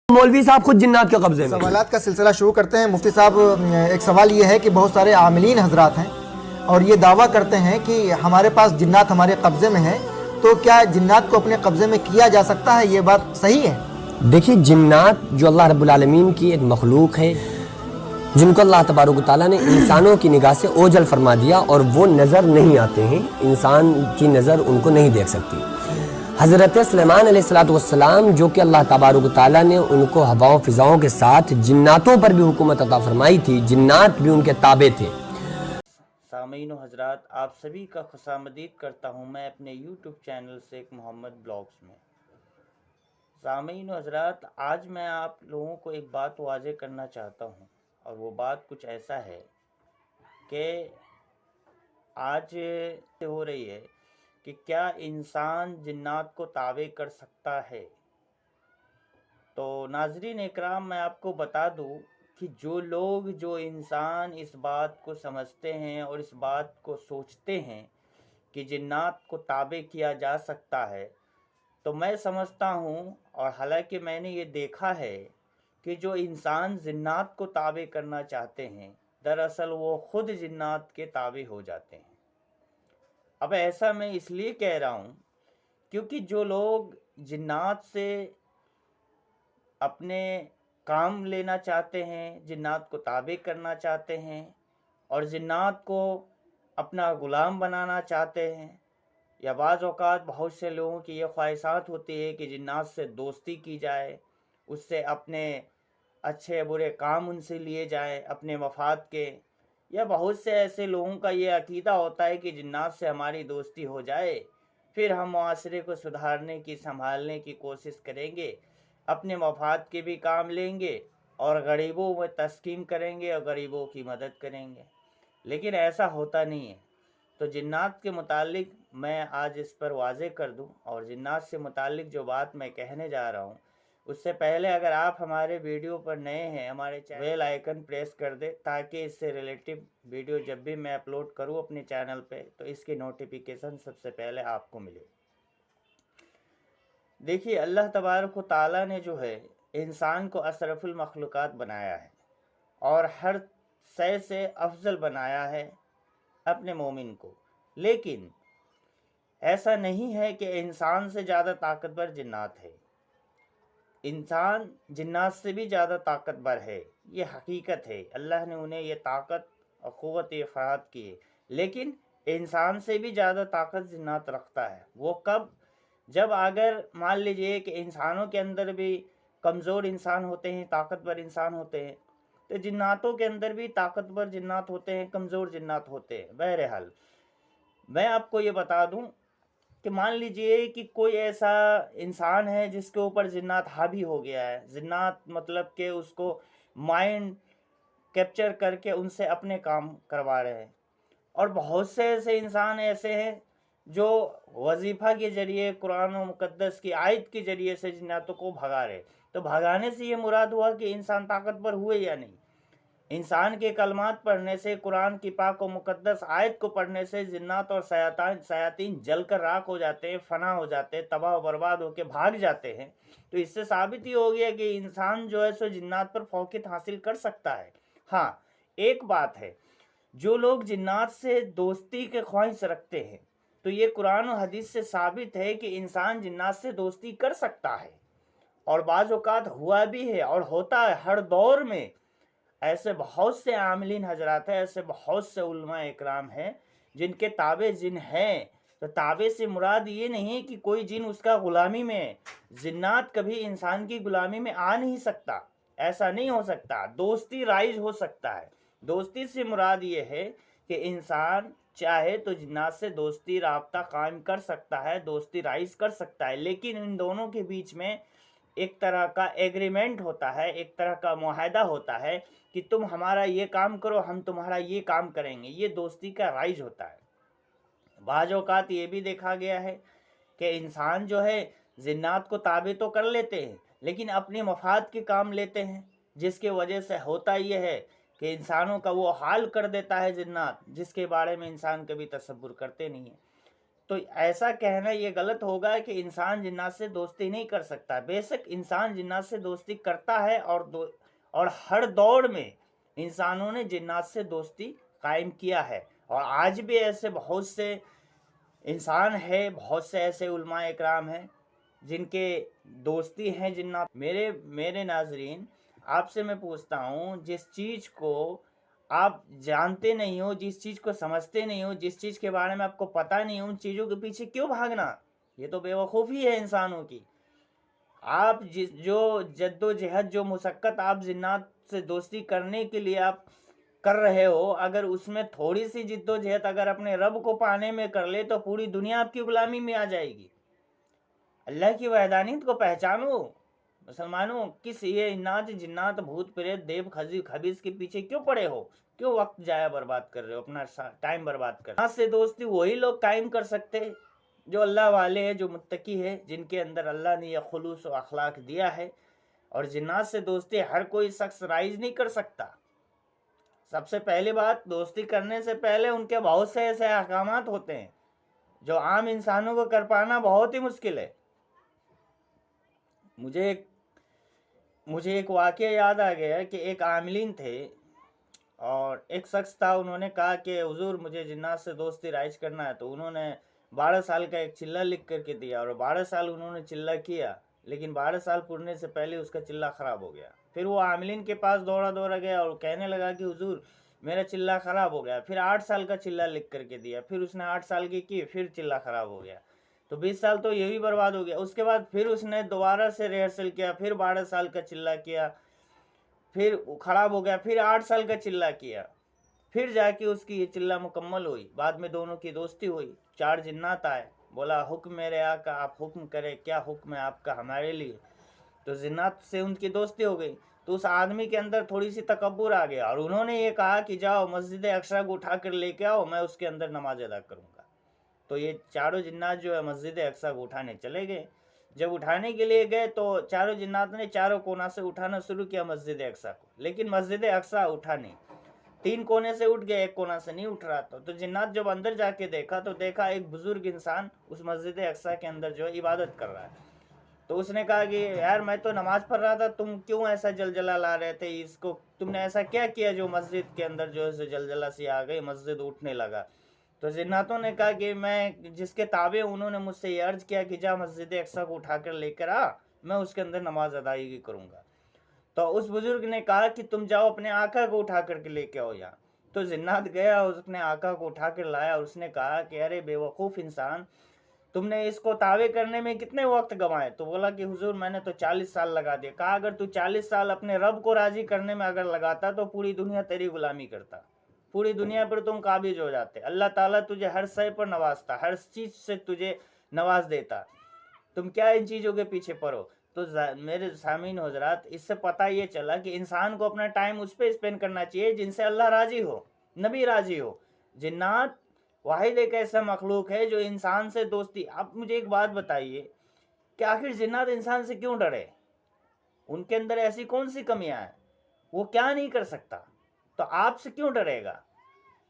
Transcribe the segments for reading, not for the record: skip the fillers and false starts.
مولوی صاحب خود جنات کے قبضے میں. سوالات کا سلسلہ شروع کرتے ہیں. مفتی صاحب، ایک سوال یہ ہے کہ بہت سارے عاملین حضرات ہیں اور یہ دعویٰ کرتے ہیں کہ ہمارے پاس جنات ہمارے قبضے میں ہیں، تو کیا جنات کو اپنے قبضے میں کیا جا سکتا ہے؟ یہ بات صحیح ہے؟ دیکھیے، جنات جو اللہ رب العالمین کی ایک مخلوق ہے، جن کو اللہ تبارک و تعالیٰ نے انسانوں کی نگاہ سے اوجھل فرما دیا اور وہ نظر نہیں آتے ہیں، انسان کی نظر ان کو نہیں دیکھ سکتی. حضرت سلیمان علیہ السلام جو کہ اللہ تبارک و تعالیٰ نے ان کو ہوا و فضاؤں کے ساتھ جناتوں پر بھی حکومت عطا فرمائی تھی، جنات بھی ان کے تابع تھے. سامعین و حضرات، آپ سبھی کا خوشامدید کرتا ہوں میں اپنے یوٹیوب چینل سے ایک محمد بلاگز میں. سامعین و حضرات، آج میں آپ لوگوں کو ایک بات واضح کرنا چاہتا ہوں، اور وہ بات کچھ ایسا ہے کہ آج ہو رہی ہے کہ کیا انسان جنات کو تابع کر سکتا ہے. تو ناظرین اکرام، میں آپ کو بتا دوں کہ جو انسان اس بات کو سمجھتے ہیں اور اس بات کو سوچتے ہیں کہ جنات کو تابع کیا جا سکتا ہے، تو میں سمجھتا ہوں، اور حالانکہ میں نے یہ دیکھا ہے کہ جو انسان جنات کو تابع کرنا چاہتے ہیں، دراصل وہ خود جنات کے تابع ہو جاتے ہیں. اب ایسا میں اس لیے کہہ رہا ہوں کیونکہ جو لوگ جنات سے اپنے کام لینا چاہتے ہیں، جنات کو تابع کرنا چاہتے ہیں اور جنات کو اپنا غلام بنانا چاہتے ہیں، یا بعض اوقات بہت سے لوگوں کی یہ خواہشات ہوتی ہے کہ جنات سے دوستی کی جائے، اس سے اپنے اچھے برے کام ان سے لیے جائیں اپنے مفاد کے، یا بہت سے ایسے لوگوں کا یہ عقیدہ ہوتا ہے کہ جنات سے ہماری دوستی ہو جائے، پھر ہم معاشرے کو سدھارنے کی، سنبھالنے کی کوشش کریں گے، اپنے مفاد کے بھی کام لیں گے اور غریبوں میں تسکین کریں گے اور غریبوں کی مدد کریں گے. لیکن ایسا ہوتا نہیں ہے. تو جنات کے متعلق میں آج اس پر واضح کر دوں، اور جنات سے متعلق جو بات میں کہنے جا رہا ہوں اس سے پہلے اگر آپ ہمارے ویڈیو پر نئے ہیں، ہمارے بیل آئیکن پریس کر دیں تاکہ اس سے ریلیٹیو ویڈیو جب بھی میں اپلوڈ کروں اپنے چینل پہ تو اس کی نوٹیفیکیشن سب سے پہلے آپ کو ملے. دیکھیے، اللہ تبارک و تعالیٰ نے جو ہے انسان کو اشرف المخلوقات بنایا ہے اور ہر شے سے افضل بنایا ہے اپنے مومن کو. لیکن ایسا نہیں ہے کہ انسان سے زیادہ طاقتور جنات ہے. انسان جنات سے بھی زیادہ طاقتور ہے، یہ حقیقت ہے. اللہ نے انہیں یہ طاقت اور قوت افراد کی ہے، لیکن انسان سے بھی زیادہ طاقت جنات رکھتا ہے. وہ کب؟ جب اگر مان لیجئے کہ انسانوں کے اندر بھی کمزور انسان ہوتے ہیں، طاقتور انسان ہوتے ہیں، تو جناتوں کے اندر بھی طاقتور جنات ہوتے ہیں، کمزور جنات ہوتے ہیں. بہرحال میں آپ کو یہ بتا دوں کہ مان لیجئے کہ کوئی ایسا انسان ہے جس کے اوپر جنات حاوی ہو گیا ہے. جنات مطلب کہ اس کو مائنڈ کیپچر کر کے ان سے اپنے کام کروا رہے ہیں. اور بہت سے ایسے انسان ایسے ہیں جو وظیفہ کے ذریعے، قرآن و مقدس کی آیت کے ذریعے سے جناتوں کو بھگا رہے. تو بھگانے سے یہ مراد ہوا کہ انسان طاقتور ہوئے یا نہیں؟ انسان کے کلمات پڑھنے سے، قرآن کی پاک و مقدس آیت کو پڑھنے سے جنات اور شیاطین جل کر راکھ ہو جاتے ہیں، فنا ہو جاتے ہیں، تباہ و برباد ہو کے بھاگ جاتے ہیں. تو اس سے ثابت ہی ہو گیا کہ انسان جو ہے سو جنات پر فوقیت حاصل کر سکتا ہے. ہاں، ایک بات ہے، جو لوگ جنات سے دوستی کے خواہش رکھتے ہیں تو یہ قرآن و حدیث سے ثابت ہے کہ انسان جنات سے دوستی کر سکتا ہے، اور بعض اوقات ہوا بھی ہے اور ہوتا ہے. ہر دور میں ایسے بہت سے عاملین حضرات ہیں، ایسے بہت سے علماء اکرام ہیں جن کے تابع جن ہیں. تو تابع سے مراد یہ نہیں کہ کوئی جن اس کا غلامی میں ہے. جنات کبھی انسان کی غلامی میں آ نہیں سکتا، ایسا نہیں ہو سکتا. دوستی رائج ہو سکتا ہے. دوستی سے مراد یہ ہے کہ انسان چاہے تو جنات سے دوستی رابطہ قائم کر سکتا ہے، دوستی رائج کر سکتا ہے، لیکن ان دونوں کے بیچ میں ایک طرح کا ایگریمنٹ ہوتا ہے، ایک طرح کا معاہدہ ہوتا ہے کہ تم ہمارا یہ کام کرو، ہم تمہارا یہ کام کریں گے. یہ دوستی کا رائج ہوتا ہے. بعض اوقات یہ بھی دیکھا گیا ہے کہ انسان جو ہے جنات کو تابع تو کر لیتے ہیں لیکن اپنے مفاد کے کام لیتے ہیں، جس کی وجہ سے ہوتا یہ ہے کہ انسانوں کا وہ حال کر دیتا ہے جنات جس کے بارے میں انسان کبھی تصور کرتے نہیں ہیں. تو ایسا کہنا یہ غلط ہوگا کہ انسان جنات سے دوستی نہیں کر سکتا. بے شک انسان جنات سے دوستی کرتا ہے، اور ہر دور میں انسانوں نے جنات سے دوستی قائم کیا ہے. اور آج بھی ایسے بہت سے انسان ہیں، بہت سے ایسے علماء اکرام ہیں جن کے دوستی ہیں جنات. میرے ناظرین، آپ سے میں پوچھتا ہوں، جس چیز کو آپ جانتے نہیں ہو، جس چیز کو سمجھتے نہیں ہو، جس چیز کے بارے میں آپ کو پتہ نہیں ہو، ان چیزوں کے پیچھے کیوں بھاگنا؟ یہ تو بے وقوفی ہے انسانوں کی. آپ جو جد و جہد، جو مشقت آپ جنات سے دوستی کرنے کے لیے آپ کر رہے ہو، اگر اس میں تھوڑی سی جد و جہد اگر اپنے رب کو پانے میں کر لے تو پوری دنیا آپ کی غلامی میں آ جائے گی. اللہ کی وحدانیت کو پہچانو مسلمانوں. کس یہ انات جنات بھوت پریت دیو خبیث کے پیچھے کیوں پڑے ہو؟ کیوں وقت جایا برباد کر رہے ہو، اپنا ٹائم برباد کر رہے ہو؟ جنات سے دوستی وہی لوگ قائم کر سکتے جو اللہ والے ہیں، جو متقی ہے، جن کے اندر اللہ نے یہ خلوص و اخلاق دیا ہے. اور جنات سے دوستی ہر کوئی شخص رائج نہیں کر سکتا. سب سے پہلی بات، دوستی کرنے سے پہلے ان کے بہت سے ایسے احکامات ہوتے ہیں جو عام انسانوں کو کر پانا بہت ہی مشکل ہے. مجھے ایک واقعہ یاد آ گیا کہ ایک عاملین تھے، اور ایک شخص تھا، انہوں نے کہا کہ حضور مجھے جنات سے دوستی رائج کرنا ہے. تو انہوں نے 12 سال کا ایک چلہ لکھ کر کے دیا، اور 12 سال انہوں نے چلہ کیا، لیکن 12 سال پورنے سے پہلے اس کا چلہ خراب ہو گیا. پھر وہ عاملین کے پاس دوڑا گیا اور کہنے لگا کہ حضور میرا چلہ خراب ہو گیا. پھر 8 سال کا چلہ لکھ کر کے دیا، پھر اس نے 8 سال کی، پھر چلہ خراب ہو گیا. تو 20 سال تو یہ بھی برباد ہو گیا. اس کے بعد پھر اس نے دوبارہ سے ریہرسل کیا، پھر 12 سال کا چلہ کیا، پھر خراب ہو گیا، پھر 8 سال کا چلہ کیا، پھر جا کے اس کی یہ چلہ مکمل ہوئی. بعد میں دونوں کی دوستی ہوئی. 4 جنات آئے، بولا حکم میرے آقا، آپ حکم کرے، کیا حکم ہے آپ کا ہمارے لیے؟ تو جنات سے ان کی دوستی ہو گئی. تو اس آدمی کے اندر تھوڑی سی تکبر آ گیا، اور انہوں نے یہ کہا کہ جاؤ مسجد اقصی کو اٹھا کر لے کے آؤ، میں اس کے اندر نماز ادا کروں گا. تو یہ چاروں جنات جو ہے مسجد اقصی کو اٹھانے چلے گئے. جب اٹھانے کے لیے گئے تو چاروں جنات نے چاروں کونا سے اٹھانا شروع کیا مسجد اقصی کو، لیکن مسجد اقصی اٹھا نہیں. 3 کونے سے اٹھ گئے، ایک کونا سے نہیں اٹھ رہا تھا. تو جنات جب اندر جا کے دیکھا تو دیکھا ایک بزرگ انسان اس مسجد اقصی کے اندر جو ہے عبادت کر رہا ہے. تو اس نے کہا کہ یار میں تو نماز پڑھ رہا تھا، تم کیوں ایسا جلجلہ لا رہے تھے؟ اس کو تم نے ایسا کیا کیا جو مسجد کے اندر جو ہے جلجلہ سی آ گئی، مسجد اٹھنے لگا؟ تو جناتوں نے کہا کہ میں جس کے تابع انہوں نے مجھ سے یہ عرض کیا کہ جا مسجد اقصی کو اٹھا کر لے کر آ، میں اس کے اندر نماز ادائیگی کروں گا. تو اس بزرگ نے کہا کہ تم جاؤ اپنے آقا کو اٹھا کر کے لے کے آؤ یہاں. تو جنات گیا اور اپنے آقا کو اٹھا کر لایا، اور اس نے کہا کہ ارے بے وقوف انسان، تم نے اس کو تابع کرنے میں کتنے وقت گنوائے؟ تو بولا کہ حضور میں نے تو 40 سال لگا دیا. کہا اگر تو 40 سال اپنے رب کو راضی کرنے میں اگر لگاتا تو پوری دنیا تیری غلامی کرتا، پوری دنیا پر تم قابض ہو جاتے. اللہ تعالیٰ تجھے ہر شے پر نوازتا، ہر چیز سے تجھے نواز دیتا. تم کیا ان چیزوں کے پیچھے پڑو؟ تو میرے سامعین حضرات، اس سے پتہ یہ چلا کہ انسان کو اپنا ٹائم اس پہ اسپینڈ کرنا چاہیے جن سے اللہ راضی ہو، نبی راضی ہو. جنات واحد ایک ایسا مخلوق ہے جو انسان سے دوستی. اب مجھے ایک بات بتائیے کہ آخر جنات انسان سے کیوں ڈرے؟ ان کے اندر ایسی کون سی کمیاں ہیں؟ وہ کیا نہیں کر سکتا؟ تو آپ سے کیوں ڈرے گا؟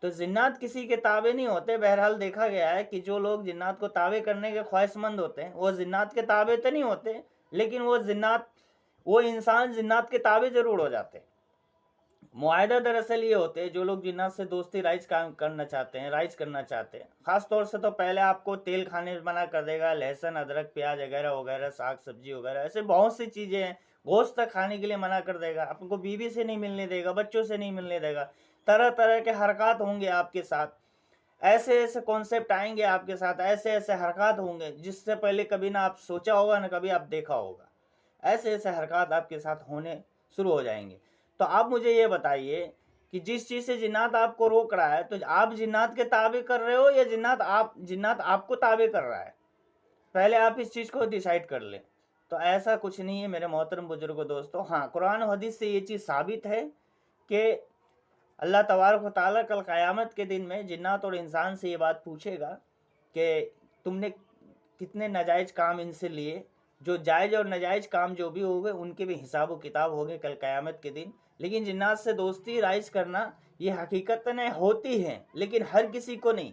تو جنات کسی کے تابع نہیں ہوتے. بہرحال دیکھا گیا ہے کہ جو لوگ جنات کو تابع کرنے کے خواہش مند ہوتے ہیں وہ جنات کے تابع تو نہیں ہوتے، لیکن وہ انسان جنات کے تابع ضرور ہو جاتے. معاہدہ دراصل یہ ہوتے ہیں جو لوگ جنات سے دوستی رائج کرنا چاہتے ہیں. خاص طور سے تو پہلے آپ کو تیل کھانے سے منع کر دے گا، لہسن ادرک پیاز وغیرہ وغیرہ، ساگ سبزی وغیرہ، ایسے بہت سی چیزیں ہیں. گوشت تک کھانے کے لیے منع کر دے گا. آپ کو بیوی سے نہیں ملنے دے گا، بچوں سے نہیں ملنے دے گا. طرح طرح کے حرکات ہوں گے آپ کے ساتھ، ایسے ایسے کانسیپٹ آئیں گے آپ کے ساتھ، ایسے ایسے حرکات ہوں گے جس سے پہلے کبھی نہ آپ سوچا ہوگا نہ کبھی آپ دیکھا ہوگا. ایسے ایسے حرکات آپ کے ساتھ ہونے شروع ہو جائیں گے. تو آپ مجھے یہ بتائیے کہ جس چیز سے جنات آپ کو روک رہا ہے تو آپ جنات کے تابع کر رہے ہو یا جنات آپ کو تابع کر رہا ہے؟ پہلے آپ اس چیز کو ڈیسائیڈ کر لیں. تو ایسا کچھ نہیں ہے میرے محترم بزرگوں دوستو. ہاں، قرآن و حدیث سے یہ چیز ثابت ہے کہ اللہ تبارک و تعالیٰ کل قیامت کے دن میں جنات اور انسان سے یہ بات پوچھے گا کہ تم نے کتنے ناجائز کام ان سے لیے. جو جائز اور ناجائز کام جو بھی ہوگے ان کے بھی حساب و کتاب ہوگے کل قیامت کے دن. لیکن جنات سے دوستی رائج کرنا یہ حقیقت نہیں ہوتی ہے، لیکن ہر کسی کو نہیں.